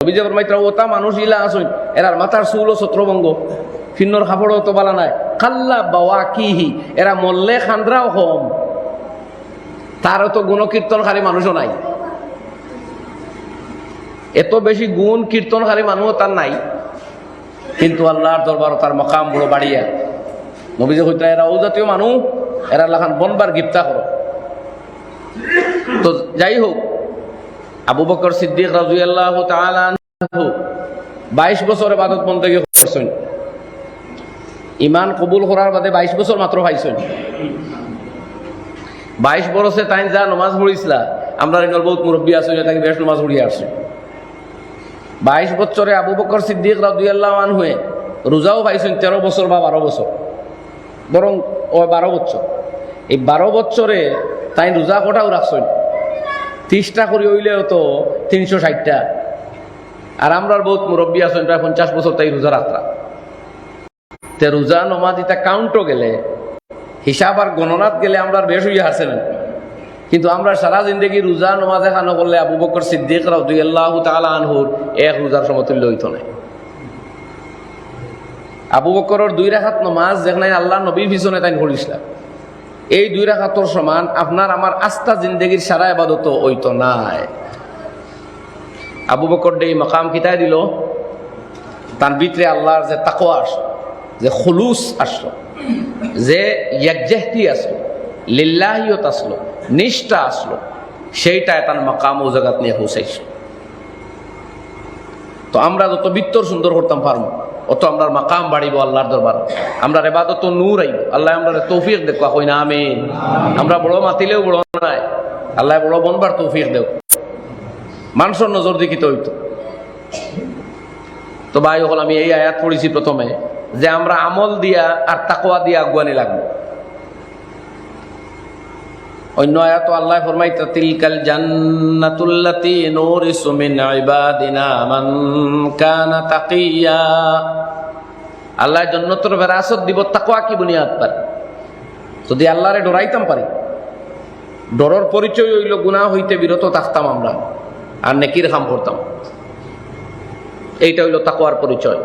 নবীজি ফরমাইতরা ওতা মানুষ ইলা আসুন এরার মাথার চুলও ছত্রভঙ্গ ফিন্নর কাপড়ও তো বালা নাই কাল্লা বাওয়াকিহি এরা মল্লে খান্দ্রাও হম তারও তো গুণকীর্তনকারী মানুষও নাই এত বেশি গুণ কীর্তনকারী মানুষও তার নাই কিন্তু আল্লাহর দরবার তার মকাম বড় বাড়িয়া নবীজি কইতরা এরা ও জাতীয় মানুষ এরা লাখান বনবার গিফতা করো। তো যাই হোক আবু বকর সিদ্দিক রাদিয়াল্লাহু তাআলা আনহু 22 বছর ইবাদত বন্দেগী করছেন। ঈমান কবুল করার বাদে 22 বছর মাত্র পাইছেন। 22 বছরে তাই যা নামাজ পড়িছিলা আমরা এর বহুত মুরব্বী আছে তাকে বেশ নামাজ পড়িয়ে আসছে। 22 বছরে আবু বকর সিদ্দিক রাদিয়াল্লাহু আনহু রোজাও পাইছেন 13 বছর বা 12 বছর, বরং ও 12 বছর। এই 12 বছরে তাই রোজা কটাও রাখছেন 30টা করে হইলেও তো 360টা। আর আমরা বহুত মুরব্বী আছেন প্রায় 50 বছর তাই রোজা রাখরা। তে রোজা নমাজ এটা কাউন্টও গেলে হিসাব আর গণনাত গেলে আমরা বেশ হইয়া হারছেন। কিন্তু আমরা সারা জিন্দগি রোজা নমাজ এখানো করলে আবু বকর সিদ্দিক রাদিয়াল্লাহু তাআলা আনহুর এক রোজার সমতুল্য হইত না। আবু বকরের 2 রাকাত নামাজ যেখানে আল্লাহ নবীর পিছনে তাই পড়িছিল এই 2 রাকাতের সমান আপনার আমার আস্থা জিন্দগির সারা ইবাদত হইত নাই। আবু বকর এই মাকাম কিতায় দিল তার ভিতরে আল্লাহর যে তাকওয়া আসলো, যে খুলুস আসলো, যে ইয়াকজাহতি আসলো, লিল্লাহিয়ত আসলো, নিষ্ঠা আসলো, সেইটাই তার মাকাম ও জায়গাত নিয়ে পৌঁছাইছে। তো আমরা যত বিত্তর সুন্দর করতাম পারবো অত আমরা মাকাম বাড়িব আল্লাহর দরবার। আমরা ইবাদত নূর আইব আল্লাহ আমরা তৌফিক দেখবা কই না আমিন। আমরা বড় মাতিলেও বড় নাই আল্লাহ বড় বনবার তৌফিক দেও মানুষের নজর দেখিতে হইতো। তো ভাই হল আমি এই আয়াত পড়েছি প্রথমে যে আমরা আমল দিয়া আর তাকওয়া দিয়া আগুয়ানি লাগবো। অন্য আয়াত আল্লাহ ফরমাইতা তিলকাল জান্নাতুল্লাতী নুরিসু মিন ইবাদিনা মান কানা তাকিয়া। আল্লাহ জান্নাতের বিরাসত দিব তাকওয়া কি বুনিয়াদ পার। যদি আল্লাহরে ডরাইতাম পারি, ডরর পরিচয় হইল গুনাহ হইতে বিরত থাকতাম আমরা আর নেকির কাম করতাম, এইটা হইল তাকওয়ার পরিচয়।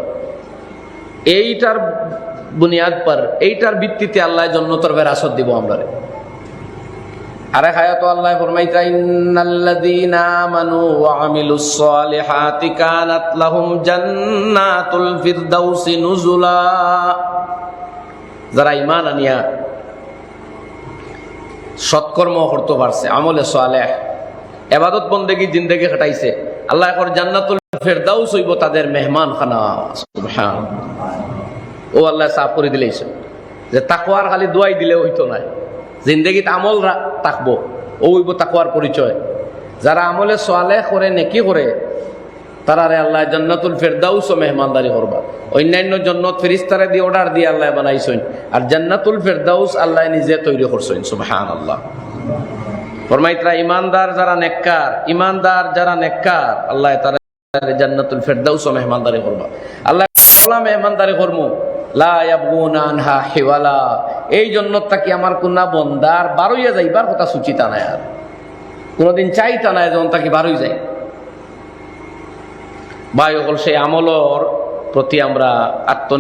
এইটার বুনিয়াদ পার এইটার ভিত্তিতে আল্লাহ জান্নাতের বিরাসত দিব আমরা। আরে হায়াত আল্লাহ ফরমাইতা ইন্নাল্লাযীনা আমানু ওয়া আমিলুস সালিহাতি কানাত লাহুম জান্নাতুল ফিরদাউসি নুজুলা। যারা ঈমান আনিয়া সৎকর্ম করতে পারছে, আমলে সালেহ ইবাদত বন্দেগী জিন্দেগি কাটাইছে, আল্লাহ এখন জান্নাতুল ফিরদাউস হইব তাদের মেহমানখানা। সুবহানাল্লাহ। ও আল্লাহ সাফ করে দিলেছে যে তাকওয়ার খালি দোয়াই দিলে হইতো না, জিন্দগিতে আমল থাকবো ও হইব তাকওয়ার পরিচয়। যারা আমলে সালেহ করে নেকি করে তারারে আল্লাহ জান্নাতুল ফিরদাউস ও মেহমানদারি করবা। অন্যান্য জান্নাত ফেরেশতারে দিয়ে অর্ডার দিয়ে আল্লাহ বানাইছেন, আর জান্নাতুল ফিরদাউস আল্লাহ নিজে তৈরি করছেন। সুবহানাল্লাহ। ফরমাইতরা ইমানদার যারা নেককার, ইমানদার যারা নেককার আল্লাহ তারা জান্নাতুল ফিরদাউস ও মেহমানদারি করবা। আল্লাহ বলা মেহমানদারি করমু লা ইয়াবগুনা আনহা হিওয়ালা। এই জান্নাতটা কি আমার কোনা বন্দার বারইয়া যাইবার কথা সুচিতা নাই, আর কোনদিন চাইতা নাই যখন তাকে বারই যায়। ভাই সকল সেই আমলর প্রতি আমরা আত্ম